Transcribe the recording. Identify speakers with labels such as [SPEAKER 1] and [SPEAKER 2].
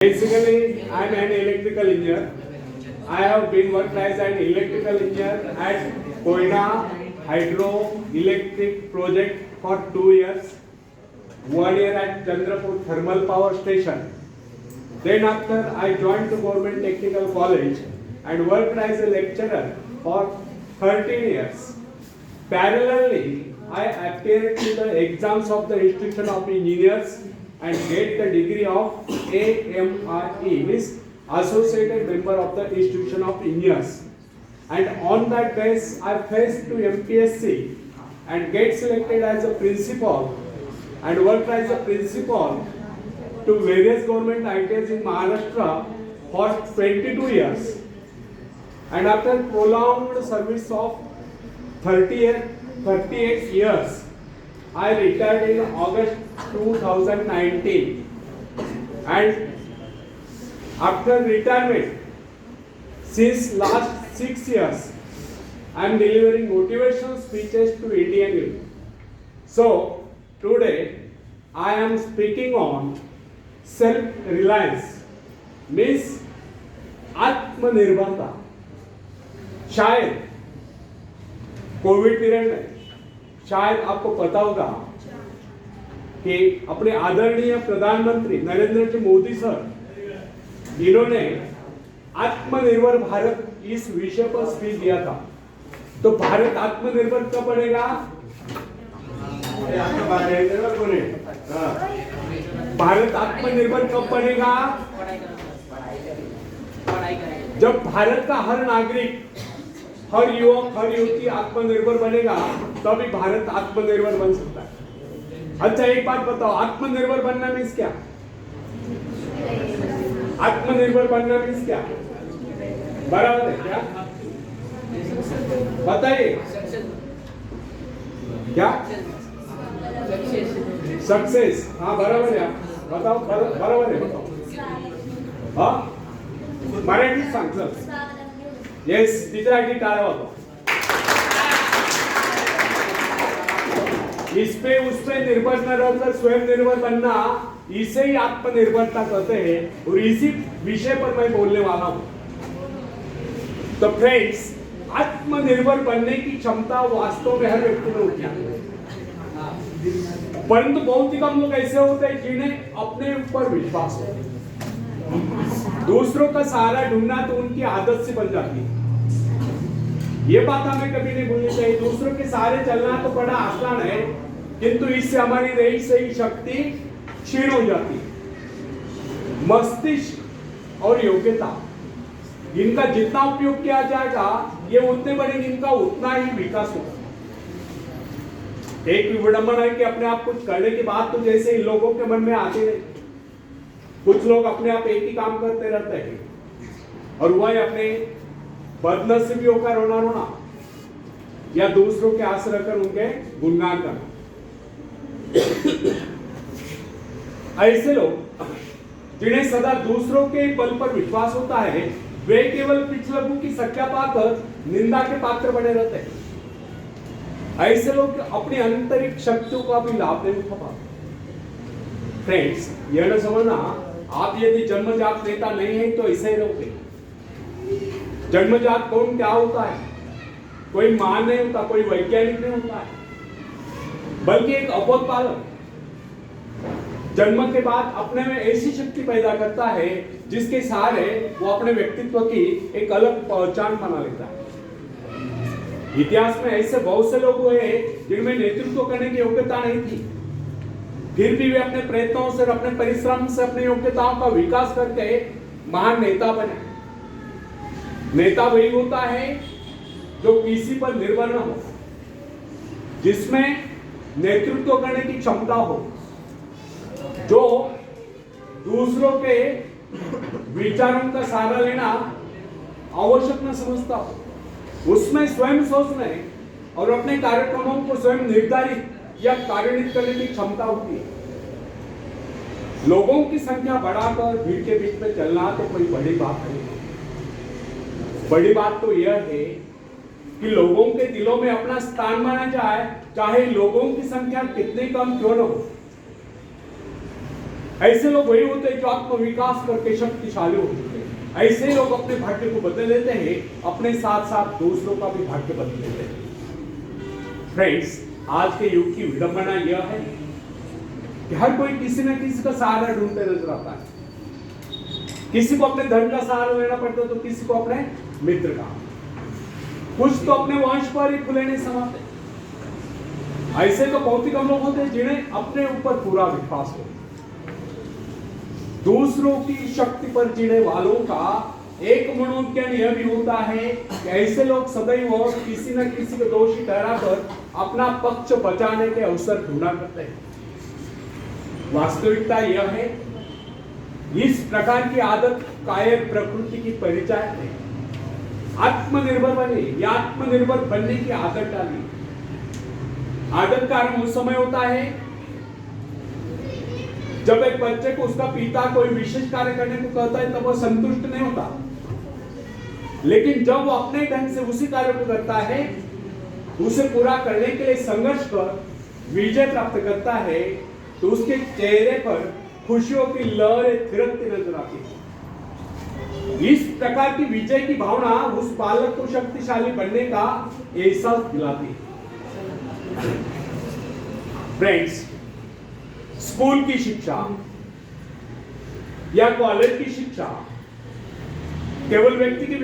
[SPEAKER 1] Basically, I am an electrical engineer. I have been worked as an electrical engineer at Koina Hydroelectric Project for 2 years. 1 year at Chandrapur Thermal Power Station. Then after I joined the Government Technical College and worked as a lecturer for 13 years. Parallelly, I appeared to the exams of the Institution of Engineers and get the degree of AMRE, means Associated Member of the Institution of Engineers. And on that base, I faced to MPSC and get selected as a principal and worked as a principal to various government ITIs in Maharashtra for 22 years. And after prolonged service of 38 years, I retired in August 2019. And after retirement, since last 6 years, I am delivering motivational speeches to Indian youth. So, today, I am speaking on self-reliance, means आत्मनिर्भरता. शायद Covid period में शायद आपको पता होगा कि अपने आदरणीय प्रधानमंत्री नरेंद्र जी मोदी सर, इन्होंने आत्मनिर्भर भारत इस विषय पर स्पीच दिया था. तो भारत आत्मनिर्भर कब बनेगा? भारत आत्मनिर्भर कब बनेगा? जब भारत का हर नागरिक, हर युवक, हर युवती आत्मनिर्भर बनेगा, तभी भारत आत्मनिर्भर बन सकता है. अच्छा, एक बात बताओ, आत्मनिर्भर बनना मीन्स क्या? आत्मनिर्भर बनना मीन्स क्या? बराबर है क्या? बताइए क्या? सक्सेस. हाँ, बराबर है. बताओ, बराबर है, बताओ. हाँ, मराठी सांग सर. येस, टीचर टाळा होतो. इस पे उस पे निर्भर न रहकर स्वयं निर्भर बनना, इसे ही आत्मनिर्भरता कहते हैं. और इसी विषय पर मैं बोलने वाला हूं. तो फ्रेंड्स, आत्मनिर्भर बनने की क्षमता वास्तव में हर व्यक्ति में होती है, परंतु बहुत ही कम लोग ऐसे होते हैं जिन्हें अपने ऊपर विश्वास हो. दूसरों का सहारा ढूंढना तो उनकी आदत से बन जाती है. ये बात हमें कभी नहीं भूलनी चाहिए. दूसरों के सहारे चलना तो बड़ा आसान है, किंतु इससे हमारी रही सही शक्ति क्षीण हो जाती है. मस्तिष्क और योग्यता, इनका जितना उपयोग किया जाएगा, ये उतने बढ़ेंगे, इनका उतना ही विकास होगा. एक विडंबना है कि अपने आप कुछ करने की बात तो जैसे इन लोगों के मन में आती नहीं. कुछ लोग अपने आप एक ही काम करते रहते हैं और वह अपने बदनसीबियों का रोना रोना या दूसरों के आश्रय कर उनके गुणगान करना. ऐसे लोग जिन्हें सदा दूसरों के बल पर विश्वास होता है, वे केवल पिछलगू की संख्या पाकर निंदा के पात्र बने रहते हैं. ऐसे लोग अपनी आंतरिक शक्तियों का भी लाभ नहीं उठा पाते. फ्रेंड्स, यह न समझना, आप यदि जन्मजात नेता नहीं है तो ऐसे ही रहोगे. जन्मजात कौन क्या होता है? कोई महान नहीं होता, कोई वैज्ञानिक नहीं होता है, बल्कि एक अबोध बालक जन्म के बाद अपने में ऐसी शक्ति पैदा करता है जिसके सहारे वो अपने व्यक्तित्व की एक अलग पहचान बना लेता है. इतिहास में ऐसे बहुत से लोग हुए जिनमें नेतृत्व करने की योग्यता नहीं थी, फिर भी वे अपने प्रयत्नों से, अपने परिश्रम से अपनी योग्यताओं का विकास करके महान नेता बने. नेता वही होता है जो किसी पर निर्भर न हो, जिसमें नेतृत्व करने की क्षमता हो, जो दूसरों के विचारों का सहारा लेना आवश्यक न समझता हो, उसमें स्वयं सोचने और अपने कार्यक्रमों को स्वयं निर्धारित या कार्यान्वित करने की क्षमता होती है. लोगों की संख्या बढ़ाकर भीड़ के बीच में चलना तो कोई बड़ी बात नहीं. बड़ी बात तो यह है कि लोगों के दिलों में अपना स्थान माना जाए, चाहे लोगों की संख्या कितनी कम क्यों न हो. ऐसे लोग वही होते हैं जो आत्मविकास करके शक्तिशाली हो चुके हैं। ऐसे लोग अपने भाग्य को बदल लेते हैं, अपने साथ साथ दूसरों का भी भाग्य बदल लेते हैं। फ्रेंड्स, आज के युग की विडंबना यह है कि हर कोई किसी न किसी का सहारा ढूंढते नजर आता है। किसी को अपने धर्म का सहारा लेना पड़ता है तो किसी को अपने मित्र का, कुछ तो अपने वंश पर ही खुले नहीं समाते। ऐसे तो बहुत ही कम लोग होते हैं जिन्हें अपने ऊपर पूरा विश्वास हो। दूसरों की शक्ति पर जीने वालों का एक मनोज्ञान यह भी होता है कि ऐसे लोग सदैव किसी न किसी को दोषी ठहराकर अपना पक्ष बचाने के अवसर ढूंढा करते हैं। वास्तविकता यह है, इस प्रकार की आदत कायर प्रकृति की परिचायक है। आत्मनिर्भर बने या आत्मनिर्भर बनने की आदत डाली। आदत का आरंभ उस समय होता है जब एक बच्चे को उसका पिता कोई विशेष कार्य करने को कहता है तब वह संतुष्ट नहीं होता, लेकिन जब वो अपने ढंग से उसी कार्य को करता है, उसे पूरा करने के लिए संघर्ष कर विजय प्राप्त करता है, तो उसके चेहरे पर खुशियों की लहरें थिरकती नजर आती है। इस प्रकार की विजय की भावना उस बालक को शक्तिशाली बनने का एहसास दिलाती है। फ्रेंड्स, स्कूल की शिक्षा या कॉलेज की शिक्षा केवल व्यक्ति की